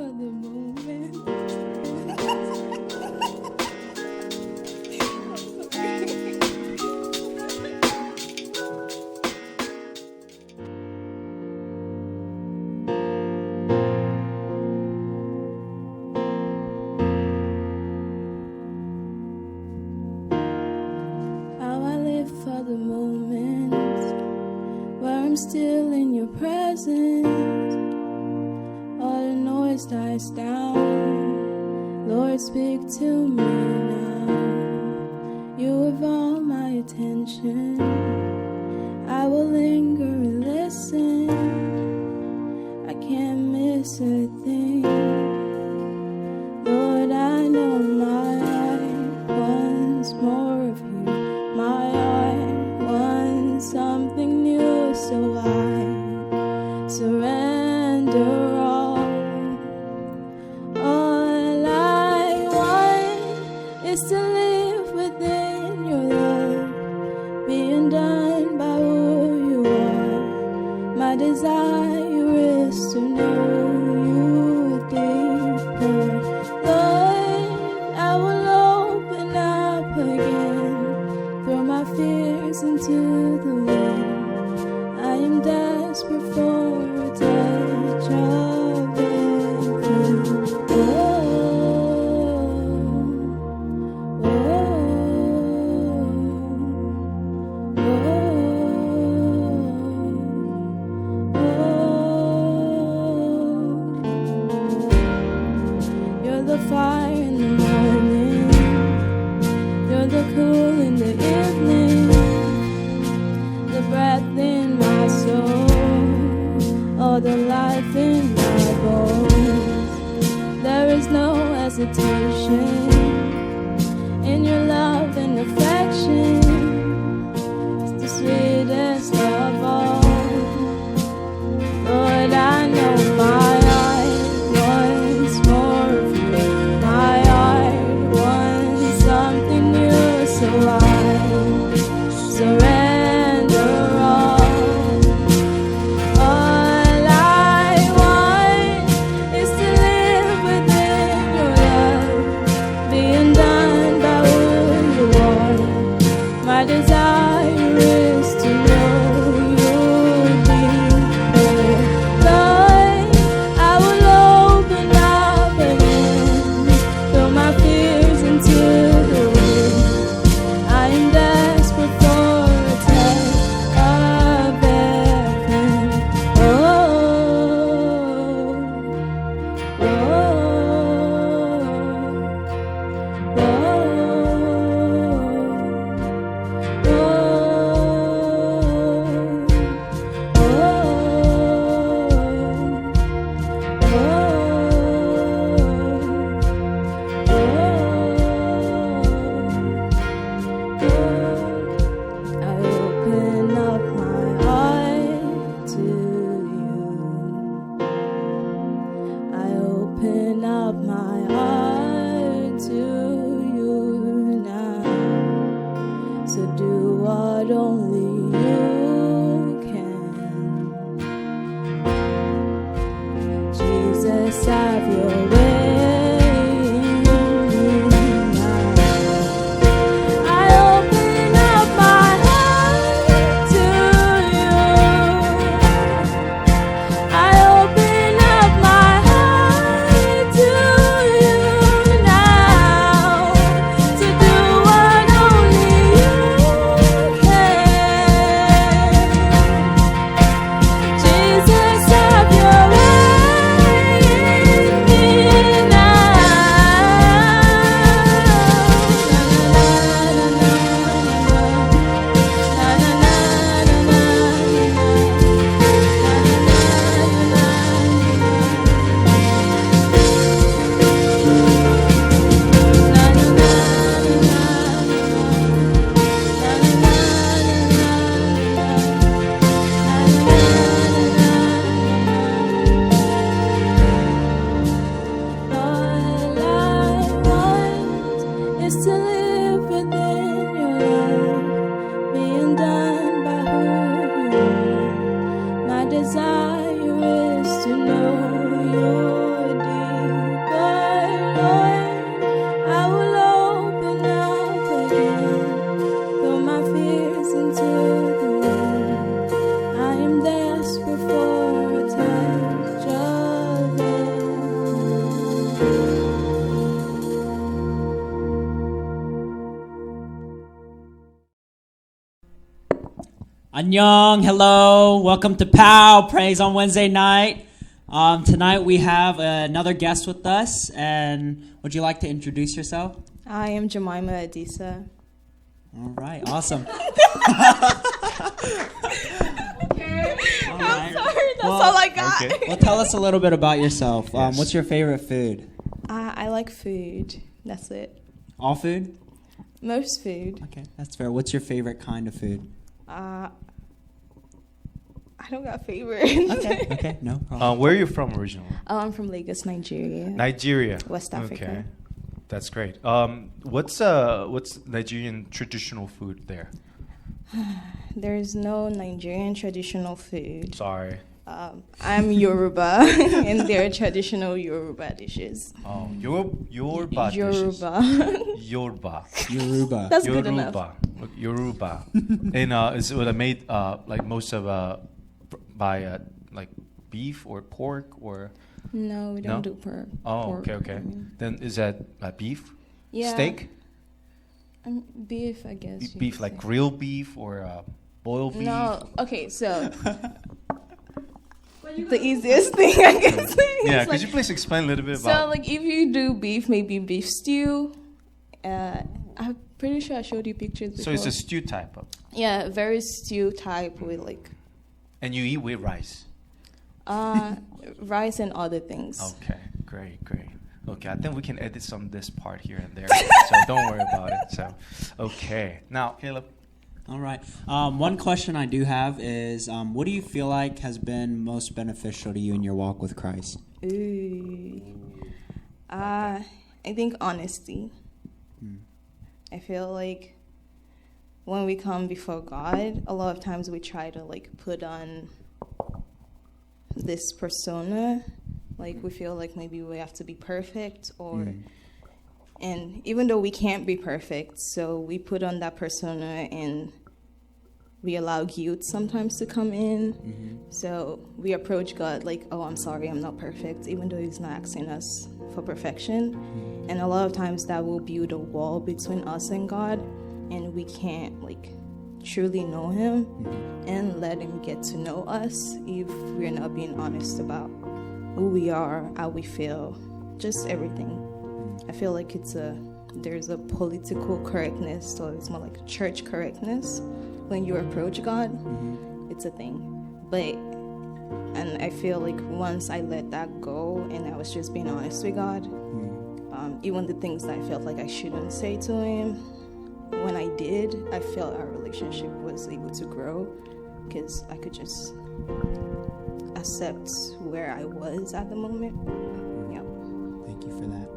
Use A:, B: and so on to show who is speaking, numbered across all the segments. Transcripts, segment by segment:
A: for the moment. How I live for the moment where I'm still in your presence. All the noise dies down. Lord, speak to me now. You have all my attention. I will linger and listen. I can't miss a thing. Lord, I know my heart wants more of you. My heart wants something new, so I surrender all. All I want is to live within your love, being done by who you are. My desire is to know you deeper. Lord, I will open up again, throw my fears into the wind. I am desperate for a touch of heaven. Oh, oh, oh, oh. You're the fire in the morning. You're the cool in the evening, the breath in my soul, all the life in my bones. There is no hesitation in your love and affection. It's the sweetest of all. Lord, I know my heart wants more of you. My heart wants something new, so I surrender all. All I want is to live within your love, being done by who you are. My desire is to know you deeper. Lord, I will open up again, throw my fears into the wind. I am desperate for a touch of heaven. Oh, oh, oh, I open up my heart to you. I open up my heart to you now. So do what only you can. Jesus, have your way. I open up my heart to you. I open up my heart to you now, to do what only you can.
B: Annyeong, hello, welcome to POW, Praise on Wednesday night. Tonight we have another guest with us, and would you like to introduce yourself?
A: I am Jemima Adisa.
B: All right, awesome.
A: Okay. I'm sorry, that's all I got.
C: Okay.
B: Well, tell us a little bit about yourself.
C: Yes.
B: What's your favorite food?
A: I like food. That's it.
B: All food?
A: Most food.
B: Okay, that's fair. What's your favorite kind of food?
A: I don't got favorites.
B: Okay, no problem.
C: Where are you from originally?
A: I'm from Lagos, Nigeria.
C: Nigeria.
A: West Africa.
C: Okay, that's great. What's Nigerian traditional food there?
A: There's no Nigerian traditional food.
C: Sorry.
A: I'm Yoruba, and there are traditional Yoruba dishes.
C: Oh, Yoruba dishes.
A: Yoruba.
C: Yoruba.
A: That's good enough.
C: Yoruba. And is it made like most of by like beef or pork or?
A: No, we don't do pork.
C: Oh, okay. Then is that beef?
A: Yeah.
C: Steak?
A: Beef, I guess.
C: Beef, like grilled beef or boiled beef?
A: No, okay, so the easiest thing I can say.
C: Yeah,
A: is
C: could you please explain a little bit
A: so
C: about?
A: like if you do beef, maybe beef stew. I'm pretty sure I showed you pictures before.
C: So it's a stew type of.
A: Yeah, very stew type with like.
C: And you eat with rice.
A: Rice and other things.
C: Okay, great. Okay, I think we can edit some of this part here and there, so don't worry about it. So, okay, now Caleb.
B: All right. One question I do have is, what do you feel like has been most beneficial to you in your walk with Christ?
A: Ooh. I think honesty. I feel like when we come before God, a lot of times we try to like put on this persona. Like we feel like maybe we have to be perfect and even though we can't be perfect, so we put on that persona and we allow guilt sometimes to come in. So we approach God like, oh, I'm sorry, I'm not perfect, even though he's not asking us for perfection. And a lot of times that will build a wall between us and God, and we can't like truly know him and let him get to know us if we're not being honest about who we are, how we feel, just everything. I feel like there's a political correctness, or it's more like church correctness. When you approach God, it's a thing. And I feel like once I let that go and I was just being honest with God, even the things that I felt like I shouldn't say to him, when I did, I felt our relationship was able to grow because I could just accept where I was at the moment. Yeah.
B: Thank you for that.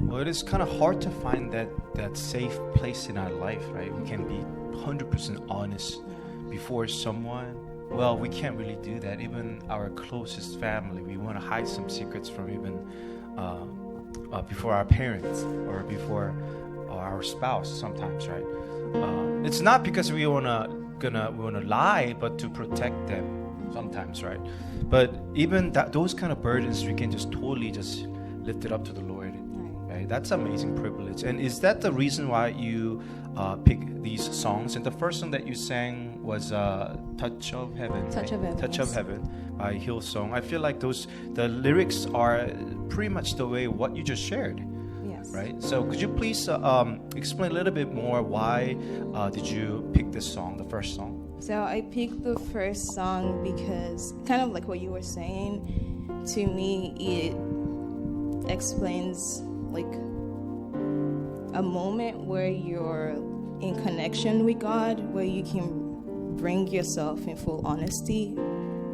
C: Well, it is kind of hard to find that safe place in our life, right? We can be 100% honest before someone. Well, we can't really do that. Even our closest family, we want to hide some secrets from even before our parents or before our spouse sometimes, right? It's not because we wanna lie, but to protect them sometimes, right? But even those kind of burdens, we can just totally just lift it up to the Lord. Right? That's amazing privilege. And is that the reason why you pick these songs? And the first song that you sang was Touch of Heaven.
A: Touch of Heaven.
C: Touch of Heaven by Hillsong. I feel like the lyrics are pretty much the way what you just shared.
A: Yes.
C: Right? So could you please explain a little bit more why did you pick this song, the first song?
A: So I picked the first song because, kind of like what you were saying, to me it explains like a moment where you're in connection with God, where you can bring yourself in full honesty.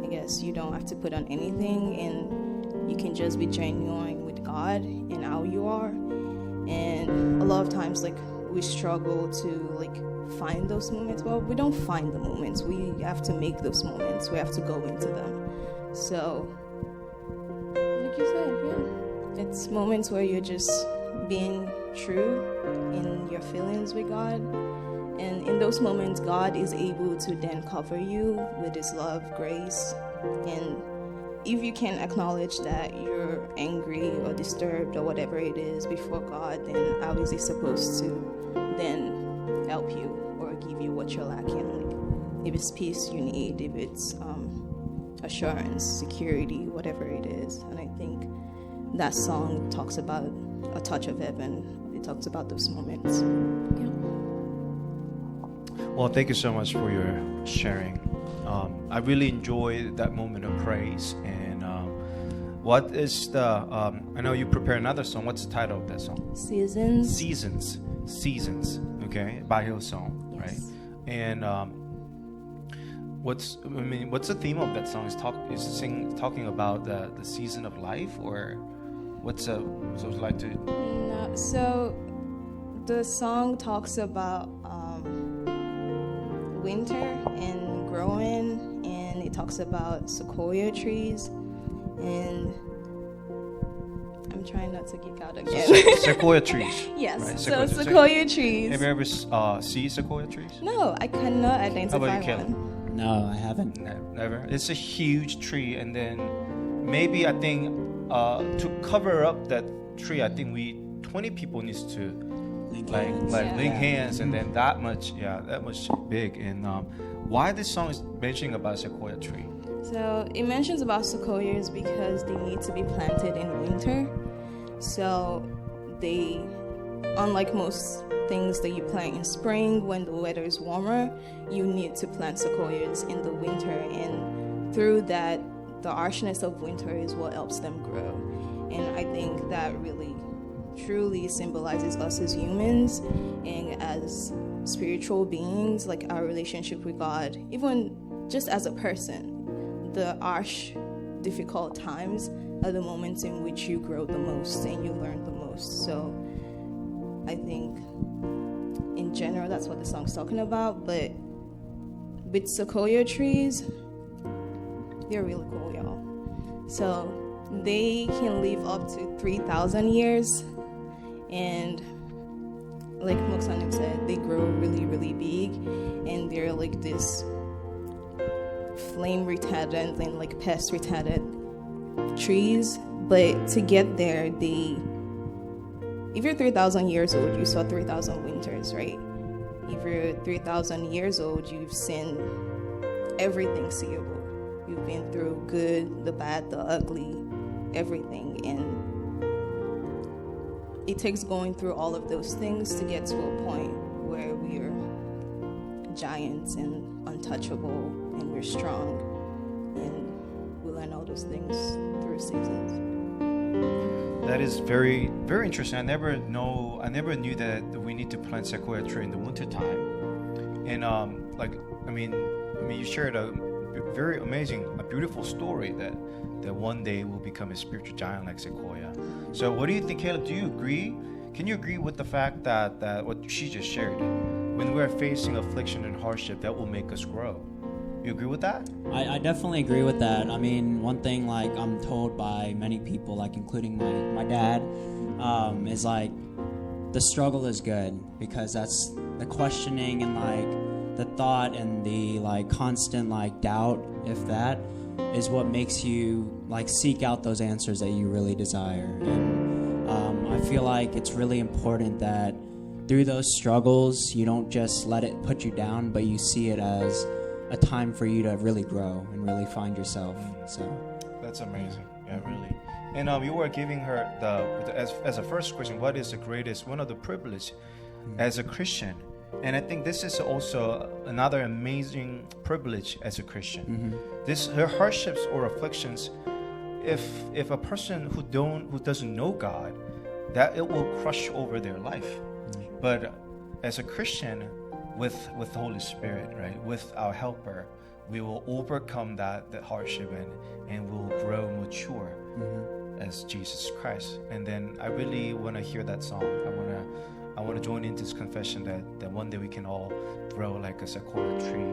A: I guess you don't have to put on anything, and you can just be genuine with God and how you are. And a lot of times, like, we struggle to like find those moments. Well, we don't find the moments, we have to make those moments, we have to go into them. So like you said, yeah, it's moments where you're just being true in your feelings with God, and in those moments God is able to then cover you with his love, grace. And if you can acknowledge that you're angry or disturbed or whatever it is before God, then how is he supposed to then help you or give you what you're lacking? Like, if it's peace you need, if it's assurance, security, whatever it is. And I think that song talks about a touch of heaven. It talks about those moments. Yeah.
C: Well, thank you so much for your sharing. I really enjoyed that moment of praise. And what is the? I know you prepared another song. What's the title of that song?
A: Seasons.
C: Seasons. Okay, by Hillsong,
A: Yes.
C: right? And what's the theme of that song? Talking about the season of life, or what's so it's like to?
A: No, so the song talks about winter and growing, and it talks about sequoia trees, and I'm trying not to geek out again.
C: Sequoia trees.
A: Yes,
C: Right?
A: so sequoia trees.
C: Have you ever seen sequoia trees?
A: No, I cannot
C: How
A: identify
C: about you, Caleb?
A: one.
B: No, I haven't.
C: Never. It's a huge tree, and then maybe I think to cover up that tree, I think 20 people needs to
B: Link
C: like
B: hands.
C: link
A: Yeah.
C: hands, and then that much big. And why this song is mentioning about sequoia tree?
A: So it mentions about sequoias because they need to be planted in winter. So they, unlike most things that you plant in spring when the weather is warmer, you need to plant sequoias in the winter. And through that, the harshness of winter is what helps them grow. And I think that really truly symbolizes us as humans and as spiritual beings, like our relationship with God, even just as a person. The harsh, difficult times are the moments in which you grow the most and you learn the most. So I think in general that's what the song's talking about. But with sequoia trees, they're really cool, y'all. So they can live up to 3,000 years, and like Moksanim said, they grow really, really big, and they're like this flame retardant and like pest retardant trees. But to get there, if you're 3,000 years old, you saw 3,000 winters, right? If you're 3,000 years old, you've seen everything seeable. You've been through good, the bad, the ugly, everything. And it takes going through all of those things to get to a point where we're giants and untouchable and we're strong. And we learn all those things through seasons.
C: That is very, very interesting. I never knew that we need to plant sequoia tree in the winter time. And you shared a very amazing, a beautiful story that one day will become a spiritual giant like sequoia. So what do you think, Caleb? Do you agree? Can you agree with the fact that what she just shared? When we're facing affliction and hardship, that will make us grow. You agree with that?
B: I definitely agree with that. I mean, one thing like I'm told by many people, like including my dad, is like the struggle is good, because that's the questioning and like the thought and the like constant like doubt, if that is what makes you like seek out those answers that you really desire. And I feel like it's really important that through those struggles, you don't just let it put you down, but you see it as a time for you to really grow and really find yourself. So
C: that's amazing. Yeah, really. And you were giving her as a first question, what is the greatest, one of the privilege as a Christian? And I think this is also another amazing privilege as a Christian. This her hardships or afflictions, if a person who doesn't know God, that it will crush over their life. But as a Christian, with the Holy Spirit, right, with our helper, we will overcome that hardship and will grow mature as Jesus Christ. And then I really want to hear that song. I want to join in this confession that one day we can all grow like a sequoia tree,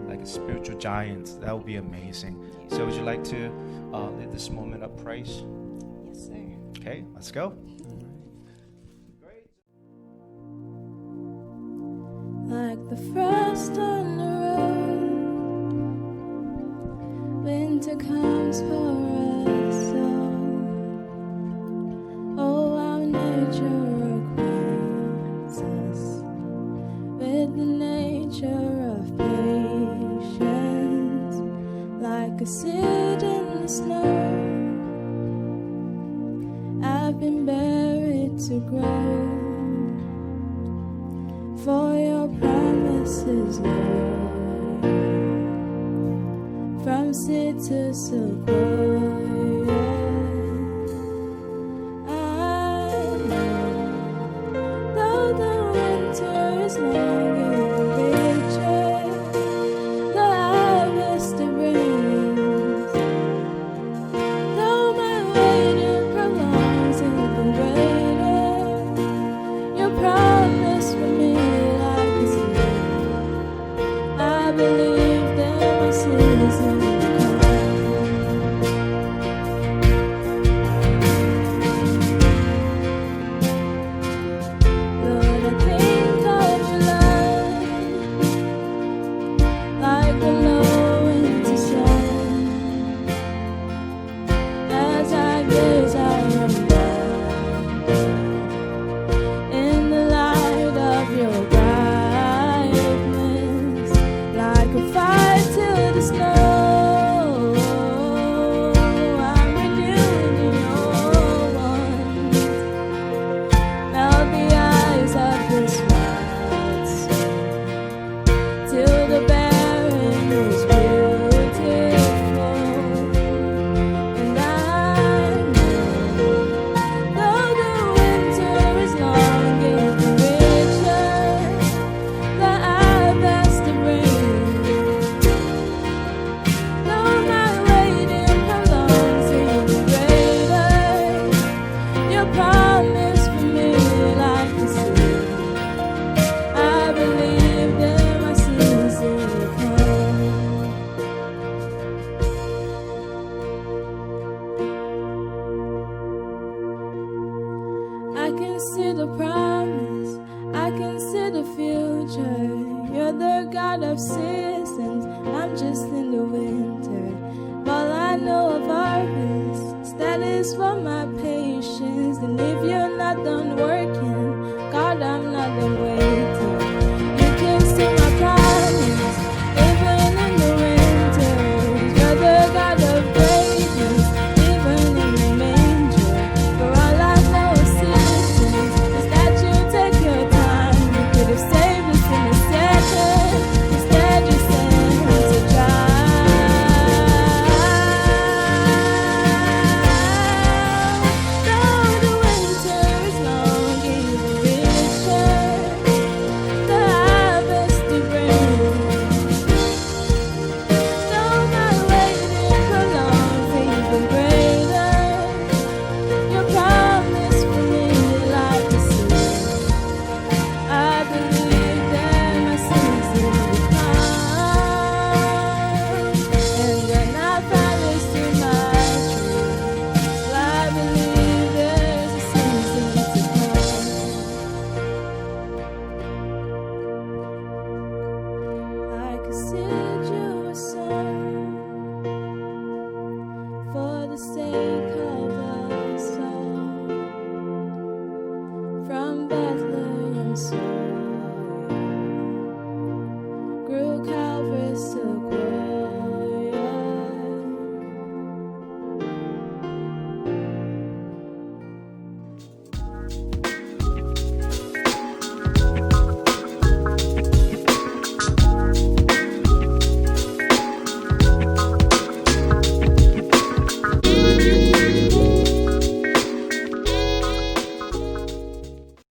C: like a spiritual giant. That would be amazing. So would you like to lead this moment of praise?
A: Yes, sir.
C: Okay, let's go.
A: Like the frost on the road, winter comes for us all. Oh, how nature acquaints us with the nature of patience. a seed in the snow. I've been buried to grow. For your promises, Lord, from seed to sequoia. I know, though the winter is long and richer, the harvest it brings. Though my waiting prolongs even greater, your promise for me. I believe that my season will come. Lord, I think of your love like the low winter sun. As I gaze, I am blind in the light of your fire till the snow. I'm renewed in your ones. Melt the eyes of this light till the barren is beautiful. And I know, though the winter is long and richer, the harvest it brings. Promise for me like the sea. I believe that my season will come. I can see the promise, I can see the future. You're the God of seasons, I'm just in the winter. All I know of harvest, that is for my patience. And if you're not done working, God, I'm not done waiting. You can see my promise, even in the winter. You're the God of greatness, even in the manger. For all I know of seasons is that you take your time. You could have saved us in a second. Instead, you sent us to dry. For the sake of the soul from Bethlehem.